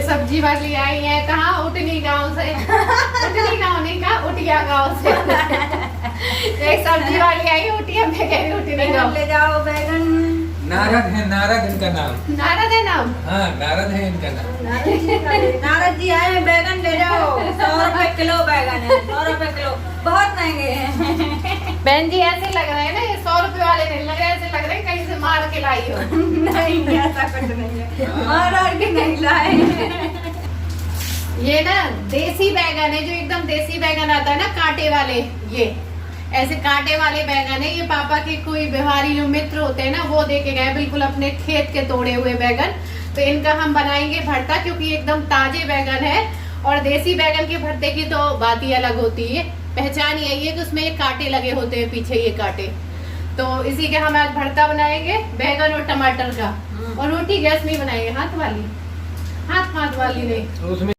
सब्जी वाली आई है कहाँ, उटनी गांव से। उटनी गांव नहीं कहा, उटिया गांव से। एक सब्जी वाली आई है उटिया में, कह रही उटनी गांव। ले जाओ बैगन। नारद है, नारद इनका नाम। नारद है नाम? हाँ, नारद है इनका नाम। नारद जी आए हैं, बैगन ले जाओ। 100 रुपए किलो बैगन है, 100 रुपए किलो, बहुत महंगे हैं। बहन जी ऐसे लग रहे हैं ना, ये 100 रुपए वाले नहीं लग रहे, ऐसे लग रहे हैं कहीं से मार के लाई हो। नहीं, ऐसा कुछ नहीं है, मार के नहीं लाए। ये ना देसी बैगन है, जो एकदम देसी बैगन आता है ना, कांटे वाले। ये ऐसे कांटे वाले बैगन है। ये पापा के कोई बिहारी जो मित्र होते हैं ना, वो देके गए बिल्कुल अपने खेत के तोड़े हुए बैगन। तो इनका हम बनाएंगे भरता, क्योंकि एकदम ताजे बैगन है। और देसी बैगन के भरते की तो बात ही अलग होती है, पहचान यही है कि उसमें ये कांटे लगे होते हैं पीछे, ये कांटे। तो इसी के हम आज भरता बनाएंगे बैगन और टमाटर का। और रोटी गैस में बनाएंगे, हाथ वाली, हाथ वाली नहीं। उसमें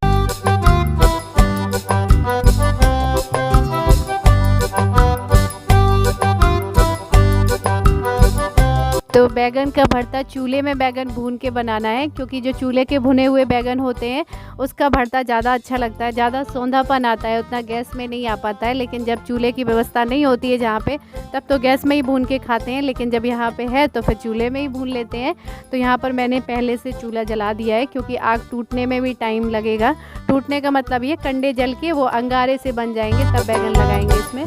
तो बैगन का भरता चूल्हे में बैगन भून के बनाना है, क्योंकि जो चूल्हे के भुने हुए बैगन होते हैं उसका भरता ज़्यादा अच्छा लगता है, ज़्यादा सौंधापन आता है, उतना गैस में नहीं आ पाता है। लेकिन जब चूल्हे की व्यवस्था नहीं होती है जहाँ पे, तब तो गैस में ही भून के खाते हैं, लेकिन जब यहाँ पे है तो फिर चूल्हे में ही भून लेते हैं। तो यहाँ पर मैंने पहले से चूल्हा जला दिया है, क्योंकि आग टूटने में भी टाइम लगेगा। टूटने का मतलब ये कंडे जल के वो अंगारे से बन जाएंगे, तब बैगन लगाएंगे इसमें।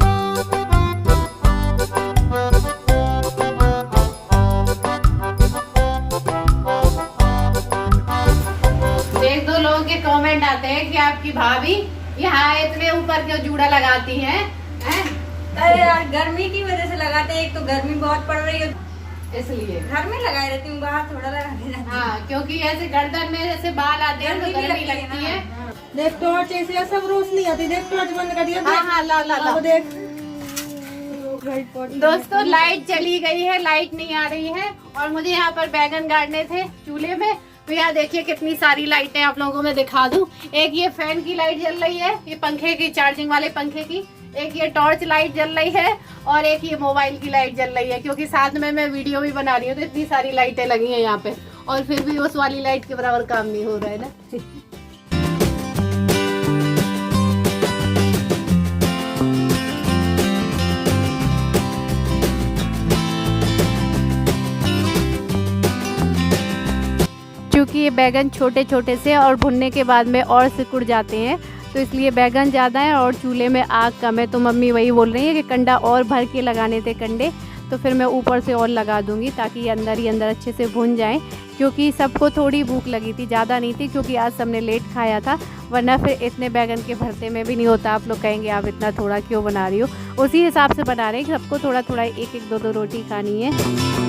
एक दो लोगों के कमेंट आते हैं कि आपकी भाभी यहाँ इतने ऊपर क्यों जूड़ा लगाती हैं? अरे यार, गर्मी की वजह से लगाते हैं। एक तो गर्मी बहुत पड़ रही है, इसलिए घर में लगाए रहती हूँ, बाहर थोड़ा लगाते रहती हूँ। हाँ, क्योंकि ऐसे गर्दन में जैसे बाल आते हैं तो गर्मी लगती है। देख टॉर्च ऐसे सब रोशनी आती है, देख टॉर्च बंद कर दिया। हाँ, ला देख दोस्तों, लाइट चली गई है, लाइट नहीं आ रही है। और मुझे यहाँ पर बैगन गाड़ने थे चूल्हे में। तो यहाँ देखिए कितनी सारी लाइटें आप लोगों को मैं दिखा दूं। एक ये फैन की लाइट जल रही है, ये पंखे की, चार्जिंग वाले पंखे की। एक ये टॉर्च लाइट जल रही है, और एक ये मोबाइल की लाइट जल रही है, क्योंकि साथ में मैं वीडियो भी बना रही हूँ। तो इतनी सारी लाइटें लगी हैं यहाँ पे, और फिर भी उस वाली लाइट के बराबर काम नहीं हो रहा है ना। क्योंकि ये बैगन छोटे छोटे से और भुनने के बाद में और सिकुड़ जाते हैं, तो इसलिए बैगन ज़्यादा है और चूल्हे में आग कम है। तो मम्मी वही बोल रही है कि कंडा और भर के लगाने थे कंडे, तो फिर मैं ऊपर से और लगा दूंगी ताकि ये अंदर ही अंदर अच्छे से भुन जाएं। क्योंकि सबको थोड़ी भूख लगी थी, ज़्यादा नहीं थी, क्योंकि आज सबने लेट खाया था। वरना फिर इतने बैगन के भरते में भी नहीं होता। आप लोग कहेंगे आप इतना थोड़ा क्यों बना रही हो, उसी हिसाब से बना रहे हैं कि सबको थोड़ा थोड़ा, एक एक दो रोटी खानी है।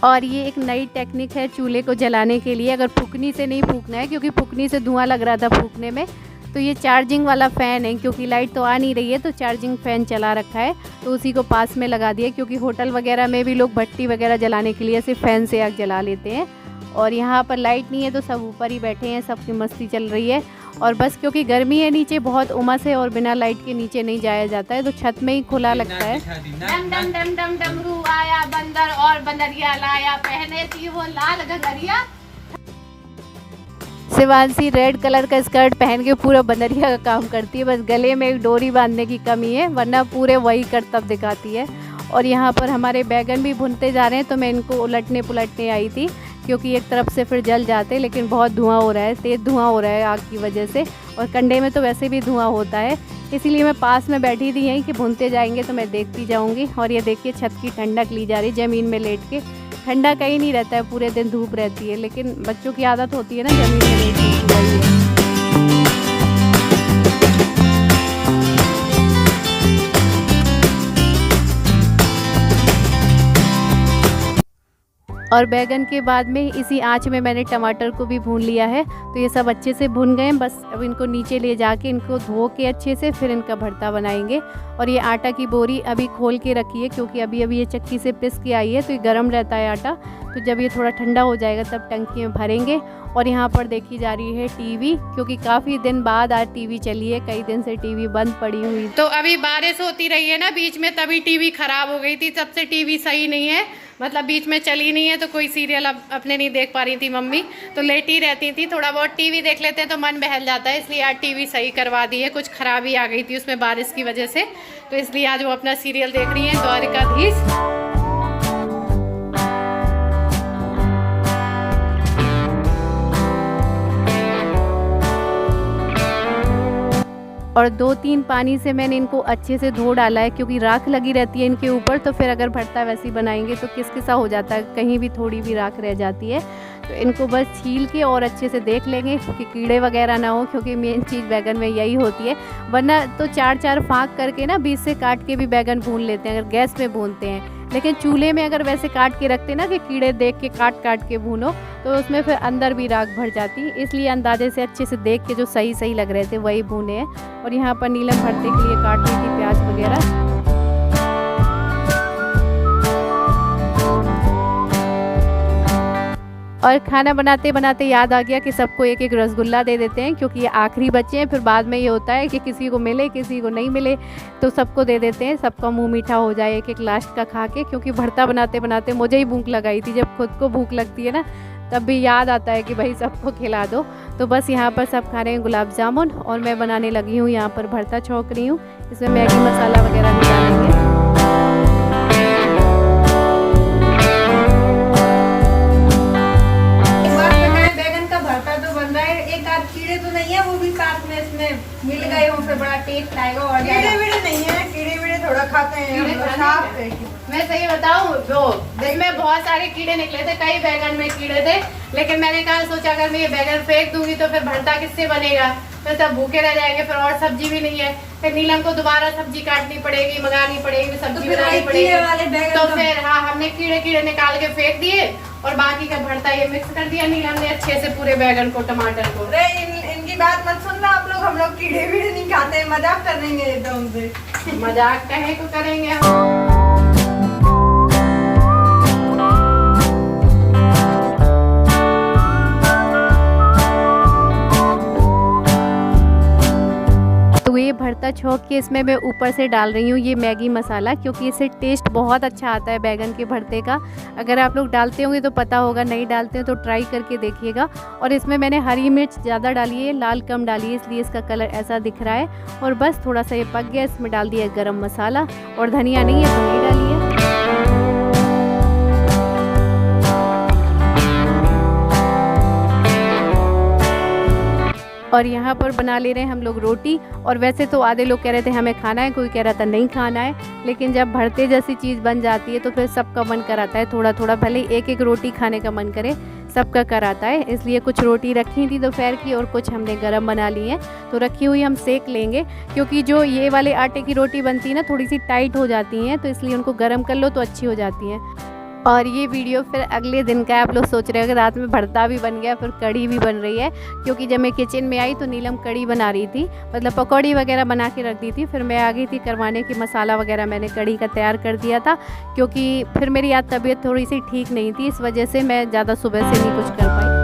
और ये एक नई टेक्निक है चूल्हे को जलाने के लिए। अगर फूकनी से नहीं फूकना है, क्योंकि फूकनी से धुआं लग रहा था फूकने में, तो ये चार्जिंग वाला फ़ैन है। क्योंकि लाइट तो आ नहीं रही है, तो चार्जिंग फ़ैन चला रखा है, तो उसी को पास में लगा दिया। क्योंकि होटल वगैरह में भी लोग भट्टी वगैरह जलाने के लिए सिर्फ फ़ैन से आग जला लेते हैं। और यहाँ पर लाइट नहीं है, तो सब ऊपर ही बैठे हैं, सबकी मस्ती चल रही है। और बस क्योंकि गर्मी है, नीचे बहुत उमस है और बिना लाइट के नीचे नहीं जाया जाता है, तो छत में ही खुला लगता है। डम डम डम डम डमरू आया बंदर और बंदरिया लाया, पहने थी वो लाल घघरिया। शिवांशी रेड कलर का स्कर्ट पहन के पूरा बंदरिया का काम करती है, बस गले में एक डोरी बांधने की कमी है, वरना पूरे वही करतब दिखाती है। और यहाँ पर हमारे बैगन भी भुनते जा रहे हैं, तो मैं इनको उलटने पुलटने आई थी, क्योंकि एक तरफ से फिर जल जाते, लेकिन बहुत धुआं हो रहा है, तेज़ धुआं हो रहा है आग की वजह से। और कंडे में तो वैसे भी धुआं होता है, इसीलिए मैं पास में बैठी थी यहीं कि भुनते जाएंगे तो मैं देखती जाऊंगी। और ये देखिए छत की ठंडक ली जा रही, ज़मीन में लेट के। ठंडा कहीं नहीं रहता है, पूरे दिन धूप रहती है, लेकिन बच्चों की आदत होती है ना ज़मीन में लेट के। और बैगन के बाद में इसी आंच में मैंने टमाटर को भी भून लिया है। तो ये सब अच्छे से भुन गए। बस अब इनको नीचे ले जाके इनको धो के अच्छे से फिर इनका भरता बनाएंगे। और ये आटा की बोरी अभी खोल के रखी है क्योंकि अभी ये चक्की से पिस के आई है, तो ये गर्म रहता है आटा। तो जब ये थोड़ा ठंडा हो जाएगा तब टंकी में भरेंगे। और यहाँ पर देखी जा रही है टीवी, क्योंकि काफ़ी दिन बाद आज टीवी चली है, कई दिन से टीवी बंद पड़ी हुई। तो अभी बारिश होती रही है ना बीच में, तभी टीवी ख़राब हो गई थी। तब से टीवी सही नहीं है, मतलब बीच में चली नहीं है, तो कोई सीरियल अब अपने नहीं देख पा रही थी मम्मी, तो लेटी रहती थी। थोड़ा बहुत टीवी देख लेते हैं तो मन बहल जाता है, इसलिए आज टीवी सही करवा दी है। कुछ खराबी आ गई थी उसमें बारिश की वजह से, तो इसलिए आज वो अपना सीरियल देख रही हैं, द्वारिकाधीश। और 2-3 पानी से मैंने इनको अच्छे से धो डाला है, क्योंकि राख लगी रहती है इनके ऊपर। तो फिर अगर भरता वैसे ही बनाएंगे तो किस-किसा हो जाता है, कहीं भी थोड़ी भी राख रह जाती है। तो इनको बस छील के और अच्छे से देख लेंगे कि कीड़े वगैरह ना हो, क्योंकि मेन चीज़ बैगन में यही होती है। वरना तो 4-4 फाँक करके ना बीच से काट के भी बैगन भून लेते हैं अगर गैस में भूनते हैं। लेकिन चूल्हे में अगर वैसे काट के रखते ना कि कीड़े देख के काट के भूनो, तो उसमें फिर अंदर भी राख भर जाती। इसलिए अंदाजे से अच्छे से देख के जो सही लग रहे थे वही भूने हैं। और यहाँ पर नीलम भरते के लिए काट रही थी प्याज वगैरह। और खाना बनाते बनाते याद आ गया कि सबको एक एक रसगुल्ला दे देते हैं, क्योंकि ये आखिरी बच्चे हैं। फिर बाद में ये होता है कि किसी को मिले किसी को नहीं मिले, तो सबको दे देते हैं, सबका मुंह मीठा हो जाए एक एक लास्ट का खा के। क्योंकि भरता बनाते बनाते मुझे ही भूख लगाई थी। जब खुद को भूख लगती है ना तब भी याद आता है कि भाई सबको खिला दो। तो बस यहाँ पर सब खा रहे हैं गुलाब जामुन, और मैं बनाने लगी हूँ यहाँ पर भरता छौंक रही हूँ। इसमें मैगी मसाला वगैरह भी डालेंगे। कीड़े तो नहीं है, वो भी साथ में इसमें मिल गए हो, फिर बड़ा टेस्ट आएगा। और कीड़े नहीं है, कीड़े थोड़ा खाते हैं। मैं सही बताऊं, जो इसमें बहुत सारे कीड़े निकले थे, कई बैगन में कीड़े थे। लेकिन मैंने कहा सोचा अगर मैं ये बैगन फेंक दूंगी तो फिर भरता किससे बनेगा, फिर सब भूखे रह जाएंगे, फिर और सब्जी भी नहीं है। फिर नीलम को दोबारा सब्जी काटनी पड़ेगी, मंगानी पड़ेगी, सब्जी बनानी पड़ेगी। तो फिर हाँ, हमने कीड़े निकाल के फेंक दिए और बाकी का भरता ये मिक्स कर दिया नीलम ने अच्छे से पूरे बैगन को, टमाटर को। इनकी बात मत सुनना आप लोग, हम लोग कीड़े नहीं खाते, मजाक कर देंगे एकदम से। मजाक कहे को करेंगे हम। तो ये भरता छौंक के इसमें मैं ऊपर से डाल रही हूँ ये मैगी मसाला, क्योंकि इससे टेस्ट बहुत अच्छा आता है बैगन के भरते का। अगर आप लोग डालते होंगे तो पता होगा, नहीं डालते हैं तो ट्राई करके देखिएगा। और इसमें मैंने हरी मिर्च ज़्यादा डाली है, लाल कम डाली है, इसलिए इसका कलर ऐसा दिख रहा है। और बस थोड़ा सा ये पक गया, इसमें डाल दिया गरम मसाला, और धनिया नहीं है तो नहीं डाली है। और यहाँ पर बना ले रहे हैं हम लोग रोटी। और वैसे तो आधे लोग कह रहे थे हमें खाना है, कोई कह रहा था नहीं खाना है। लेकिन जब भरते जैसी चीज़ बन जाती है तो फिर सबका मन कराता है थोड़ा थोड़ा, भले एक एक रोटी खाने का मन करे, सबका कराता है। इसलिए कुछ रोटी रखी थी दोपहर की और कुछ हमने गरम बना ली है, तो रखी हुई हम सेक लेंगे। क्योंकि जो ये वाले आटे की रोटी बनती है ना, थोड़ी सी टाइट हो जाती हैं, तो इसलिए उनको गरम कर लो तो अच्छी हो जाती हैं। और ये वीडियो फिर अगले दिन का है। आप लोग सोच रहे हो कि रात में भरता भी बन गया, फिर कढ़ी भी बन रही है। क्योंकि जब मैं किचन में आई तो नीलम कढ़ी बना रही थी, मतलब पकौड़ी वगैरह बना के रख दी थी। फिर मैं आ गई थी करवाने की, मसाला वगैरह मैंने कढ़ी का तैयार कर दिया था। क्योंकि फिर मेरी आज तबीयत थोड़ी सी ठीक नहीं थी, इस वजह से मैं ज़्यादा सुबह से नहीं कुछ कर पाई।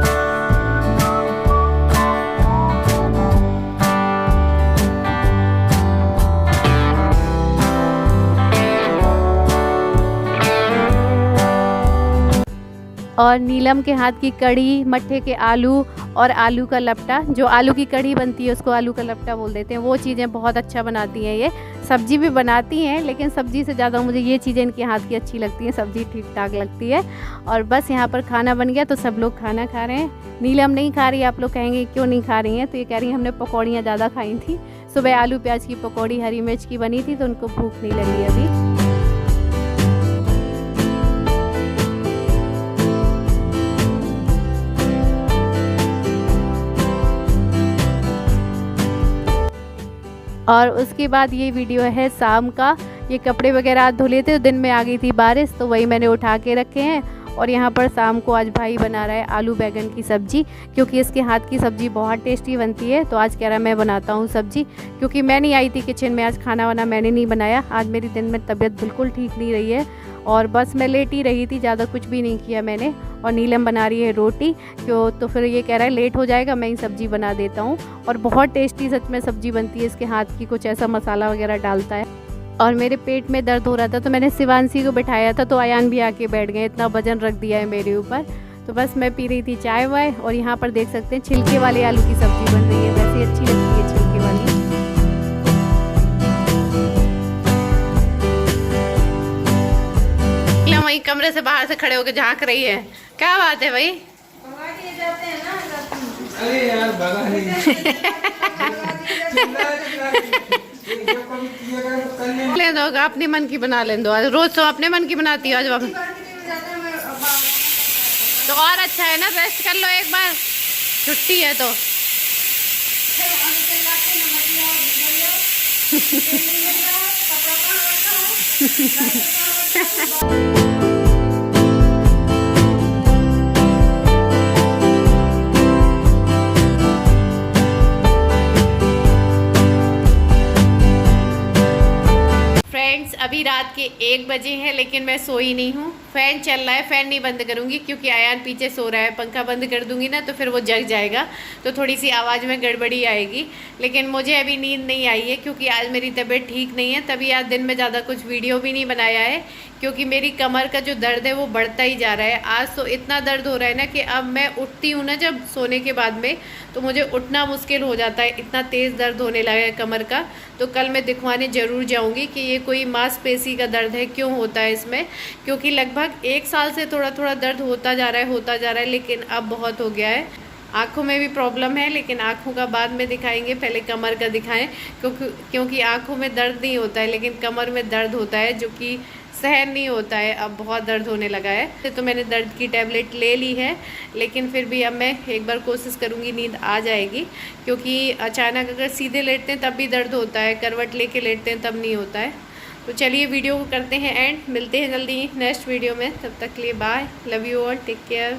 और नीलम के हाथ की कढ़ी, मट्ठे के आलू और आलू का लपटा, जो आलू की कढ़ी बनती है उसको आलू का लपटा बोल देते हैं, वो चीज़ें बहुत अच्छा बनाती हैं। ये सब्जी भी बनाती हैं, लेकिन सब्जी से ज़्यादा मुझे ये चीज़ें इनके हाथ की अच्छी लगती हैं, सब्जी ठीक ठाक लगती है। और बस यहाँ पर खाना बन गया तो सब लोग खाना खा रहे हैं। नीलम नहीं खा रही, आप लोग कहेंगे क्यों नहीं खा रही हैं, तो ये कह रही हैं हमने पकौड़ियाँ ज़्यादा खाई थी। सुबह आलू प्याज की पकौड़ी हरी मिर्च की बनी थी, तो उनको भूख नहीं लगी अभी। और उसके बाद ये वीडियो है शाम का। ये कपड़े वगैरह धुले थे, दिन में आ गई थी बारिश, तो वही मैंने उठा के रखे हैं। और यहाँ पर शाम को आज भाई बना रहा है आलू बैगन की सब्ज़ी, क्योंकि इसके हाथ की सब्ज़ी बहुत टेस्टी बनती है। तो आज कह रहा है मैं बनाता हूँ सब्ज़ी, क्योंकि मैं नहीं आई थी किचन में, आज खाना वाना मैंने नहीं बनाया। आज मेरी दिन में तबीयत बिल्कुल ठीक नहीं रही है और बस मैं लेट ही रही थी, ज़्यादा कुछ भी नहीं किया मैंने। और नीलम बना रही है रोटी, क्यों तो फिर ये कह रहा है लेट हो जाएगा, मैं ही सब्ज़ी बना देता हूँ। और बहुत टेस्टी सच में सब्ज़ी बनती है, इसके हाथ की कुछ ऐसा मसाला वगैरह डालता है। और मेरे पेट में दर्द हो रहा था तो मैंने शिवांशी को बिठाया था, तो अयान भी आके बैठ गए, इतना वजन रख दिया है मेरे ऊपर। तो बस मैं पी रही थी चाय वाय, और यहाँ पर देख सकते हैं छिलके वाले आलू की सब्ज़ी बन रही है, वैसे अच्छी लगती है छिलके वाली। वही कमरे से बाहर से खड़े होकर झांक रही है, क्या बात है भाई? अरे यार भगा नहीं। ले दो, अपने मन की बना ले दो। आज रोज तो अपने मन की बनाती हो, आज तो और अच्छा है ना, रेस्ट कर लो एक बार, छुट्टी है तो। फ्रेंड्स अभी रात के 1 बजे हैं, लेकिन मैं सोई नहीं हूँ। फ़ैन चल रहा है, फ़ैन नहीं बंद करूँगी क्योंकि आयान पीछे सो रहा है। पंखा बंद कर दूँगी ना तो फिर वो जग जाएगा, तो थोड़ी सी आवाज़ में गड़बड़ी आएगी। लेकिन मुझे अभी नींद नहीं आई है क्योंकि आज मेरी तबीयत ठीक नहीं है, तभी आज दिन में ज़्यादा कुछ वीडियो भी नहीं बनाया है, क्योंकि मेरी कमर का जो दर्द है वो बढ़ता ही जा रहा है। आज तो इतना दर्द हो रहा है ना कि अब मैं उठती हूँ ना जब सोने के बाद में, तो मुझे उठना मुश्किल हो जाता है, इतना तेज़ दर्द होने लगा है कमर का। तो कल मैं दिखवाने ज़रूर जाऊँगी कि ये कोई मांसपेशी का दर्द है, क्यों होता है इसमें, क्योंकि लगभग 1 साल से थोड़ा थोड़ा दर्द होता जा रहा है, लेकिन अब बहुत हो गया है। आँखों में भी प्रॉब्लम है, लेकिन आँखों का बाद में दिखाएंगे, पहले कमर का दिखाएं, क्योंकि आँखों में दर्द नहीं होता है लेकिन कमर में दर्द होता है, जो कि सहन नहीं होता है। अब बहुत दर्द होने लगा है, तो मैंने दर्द की टैबलेट ले ली है, लेकिन फिर भी अब मैं एक बार कोशिश करूँगी, नींद आ जाएगी, क्योंकि अचानक अगर सीधे लेटते हैं तब भी दर्द होता है, करवट लेके लेटते हैं तब नहीं होता है। तो चलिए वीडियो को करते हैं एंड, मिलते हैं जल्दी नेक्स्ट वीडियो में, तब तक के लिए bye, love you all, take care.